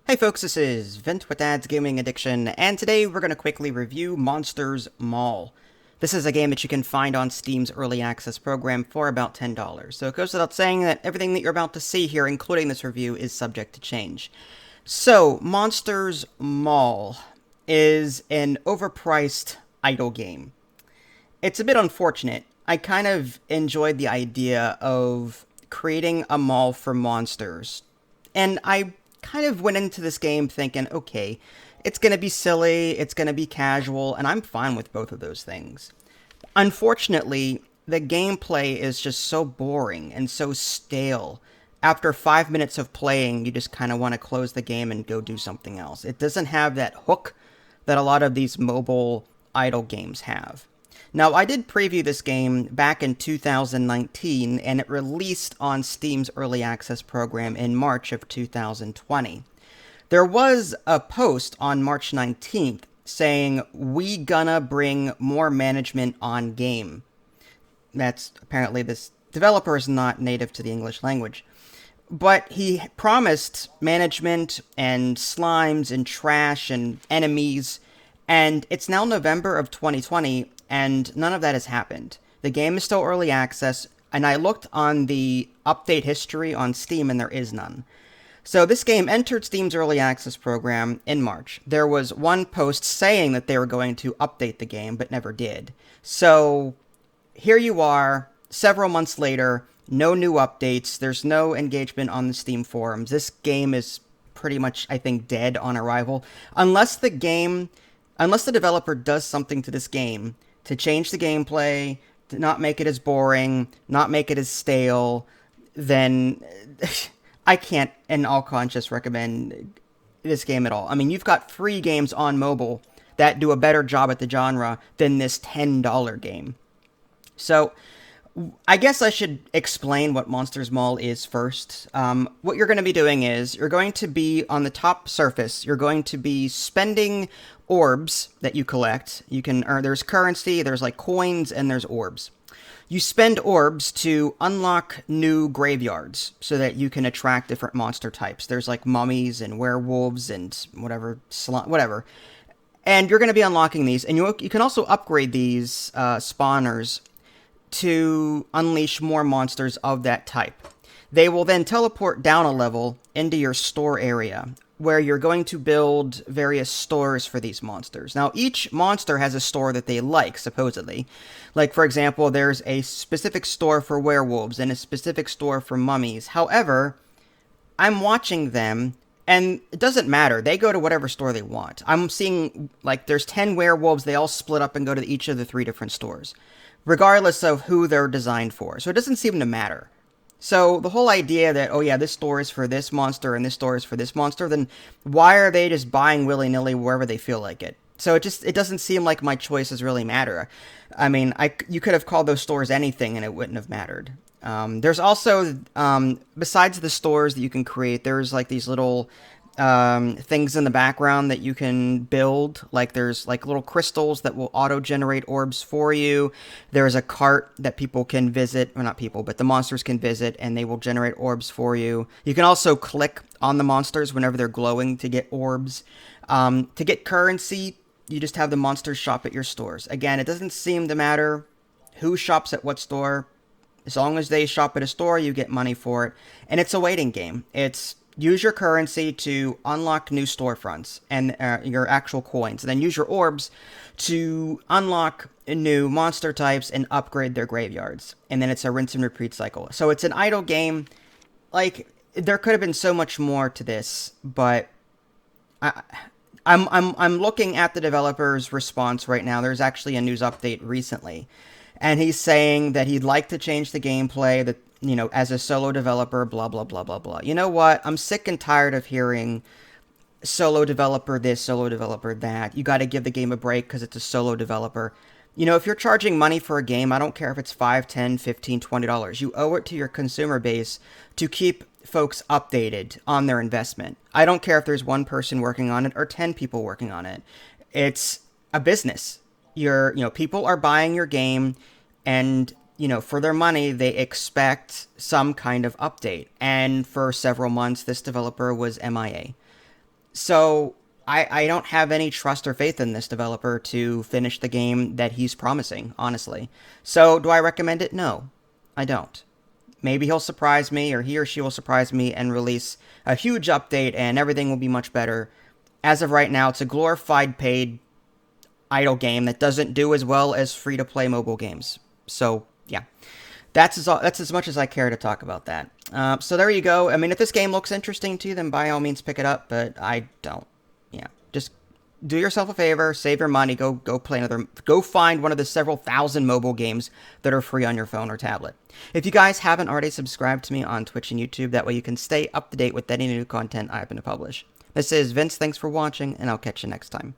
Hey folks, this is Vint with Dad's Gaming Addiction, and today we're going to quickly review Monsters Mall. This is a game that you can find on Steam's Early Access program for about $10. So it goes without saying that everything that you're about to see here, including this review, is subject to change. So, Monsters Mall is an overpriced idle game. It's a bit unfortunate. I kind of enjoyed the idea of creating a mall for monsters, and I kind of went into this game thinking, okay, it's going to be silly, it's going to be casual, and I'm fine with both of those things. Unfortunately, the gameplay is just so boring and so stale. After 5 minutes of playing, you just kind of want to close the game and go do something else. It doesn't have that hook that a lot of these mobile idle games have. Now, I did preview this game back in 2019, and it released on Steam's Early Access program in March of 2020. There was a post on March 19th saying, "We gonna bring more management on game." That's apparently this developer is not native to the English language. But he promised management and slimes and trash and enemies, and it's now November of 2020, and none of that has happened. The game is still early access, and I looked on the update history on Steam, and there is none. So this game entered Steam's early access program in March. There was one post saying that they were going to update the game, but never did. So here you are, several months later, no new updates, there's no engagement on the Steam forums. This game is pretty much, I think, dead on arrival. Unless the developer does something to this game to change the gameplay, to not make it as boring, not make it as stale, then I can't, in all conscience, recommend this game at all. I mean, you've got free games on mobile that do a better job at the genre than this $10 game. So, I guess I should explain what Monsters Mall is first. What you're going to be doing is, you're going to be on the top surface, you're going to be spending orbs that you collect. You can earn, there's currency, there's like coins, and there's orbs. You spend orbs to unlock new graveyards so that you can attract different monster types. There's like mummies and werewolves and whatever. And you're going to be unlocking these, and you can also upgrade these spawners to unleash more monsters of that type. They will then teleport down a level into your store area, where you're going to build various stores for these monsters. Now, each monster has a store that they like, supposedly. Like, for example, there's a specific store for werewolves and a specific store for mummies. However, I'm watching them, and it doesn't matter. They go to whatever store they want. I'm seeing, like, there's 10 werewolves. They all split up and go to each of the 3 different stores, regardless of who they're designed for. So it doesn't seem to matter. So the whole idea that, oh yeah, this store is for this monster and this store is for this monster, then why are they just buying willy-nilly wherever they feel like it? So it doesn't seem like my choices really matter. I mean, you could have called those stores anything and it wouldn't have mattered. There's also, besides the stores that you can create, there's like these little things in the background that you can build. Like there's like little crystals that will auto-generate orbs for you. There's a cart that people can visit, or not people, but the monsters can visit, and they will generate orbs for you. You can also click on the monsters whenever they're glowing to get orbs. To get currency, you just have the monsters shop at your stores. Again, it doesn't seem to matter who shops at what store. As long as they shop at a store, you get money for it. And it's a waiting game. It's use your currency to unlock new storefronts and your actual coins. And then use your orbs to unlock new monster types and upgrade their graveyards. And then it's a rinse and repeat cycle. So it's an idle game. Like, there could have been so much more to this, but I'm looking at the developer's response right now. There's actually a news update recently, and he's saying that he'd like to change the gameplay, that, you know, as a solo developer, blah, blah, blah, blah, blah. You know what? I'm sick and tired of hearing solo developer this, solo developer that. You got to give the game a break because it's a solo developer. You know, if you're charging money for a game, I don't care if it's $5, $10, $15, $20. You owe it to your consumer base to keep folks updated on their investment. I don't care if there's one person working on it or 10 people working on it. It's a business. People are buying your game, and, for their money, they expect some kind of update. And for several months, this developer was MIA. So I don't have any trust or faith in this developer to finish the game that he's promising, honestly. So do I recommend it? No, I don't. Maybe he'll surprise me, or he or she will surprise me and release a huge update and everything will be much better. As of right now, it's a glorified paid idle game that doesn't do as well as free-to-play mobile games. So, yeah. That's as much as I care to talk about that. So there you go. I mean, if this game looks interesting to you, then by all means pick it up, but I don't. Yeah. Just do yourself a favor, save your money, go play go find one of the several thousand mobile games that are free on your phone or tablet. If you guys haven't already subscribed to me on Twitch and YouTube, that way you can stay up to date with any new content I happen to publish. This is Vince, thanks for watching, and I'll catch you next time.